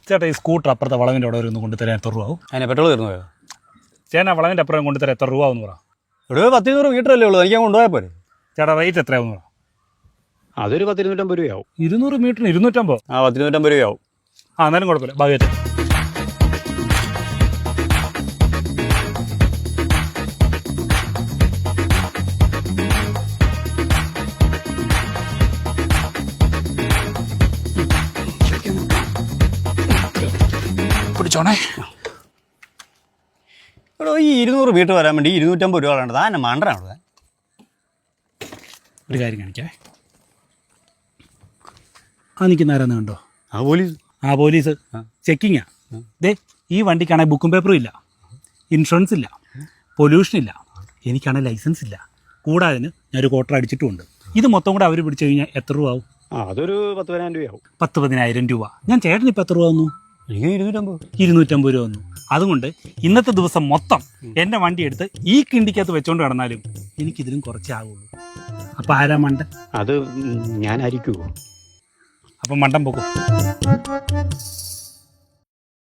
ചേട്ടാ ഈ സ്കൂട്ടർ അപ്പുറത്തെ വളവിൻ്റെ അവിടെ ഒന്ന് കൊണ്ടുതരാൻ എത്ര രൂപ ആവും? അതിനെ പെട്രോൾ തീർന്നു പോയോ? ചേട്ടാ വളവിൻ്റെ അപ്പുറം കൊണ്ടുതരാൻ എത്ര രൂപ ആവുമെന്ന് പറ. ഇവിടെ 10-200 മീറ്റർ അല്ലേ ഉള്ളൂ, എനിക്ക് കൊണ്ടുപോയാൽ പോരെ. ചേട്ടാ റേറ്റ് എത്രയാവും പറ. അതൊരു 10-250 രൂപയാവും. 200 മീറ്ററിന് 250? ആ 10-250 രൂപയാവും. എന്നാലും കുഴപ്പമില്ല, ഭാഗ്യത്തെ. പിടിച്ചോണേ. ഇവിടെ ഈ 200 മീറ്റർ വരാൻ വേണ്ടി 250 രൂപ വേണ്ടത്. ആ മണ്ടനാണ്. ഒരു കാര്യം കാണിക്കേ. ആ നിൽക്കുന്ന ആരാന്ന് കണ്ടോ? ആ പോലീസ് ചെക്കിങ്ങാ. ദേ ഈ വണ്ടിക്കാണെങ്കിൽ ബുക്കും പേപ്പറും ഇല്ല, ഇൻഷുറൻസ് ഇല്ല, പൊല്യൂഷൻ ഇല്ല, എനിക്കാണെങ്കിൽ ലൈസൻസ് ഇല്ല, കൂടാതെ ഞാനൊരു ക്വാർട്ടർ അടിച്ചിട്ടുമുണ്ട്. ഇത് മൊത്തം കൂടെ അവർ പിടിച്ചു കഴിഞ്ഞാൽ എത്ര രൂപ ആവും? അതൊരു 10-15 രൂപയാവും. 10-15,000 രൂപ. ഞാൻ ചേട്ടന് ഇപ്പം എത്ര രൂപ വന്നു? എനിക്ക് 250 രൂപ വന്നു. അതുകൊണ്ട് ഇന്നത്തെ ദിവസം മൊത്തം എൻ്റെ വണ്ടി എടുത്ത് ഈ കിണ്ടിക്കകത്ത് വെച്ചോണ്ട് കിടന്നാലും എനിക്കിതിലും കുറച്ചേ ആകുള്ളൂ. അപ്പം ആരാ മണ്ടൻ? അത് ഞാനായിരിക്കുമോ? അപ്പം മണ്ടൻ പോക്കും.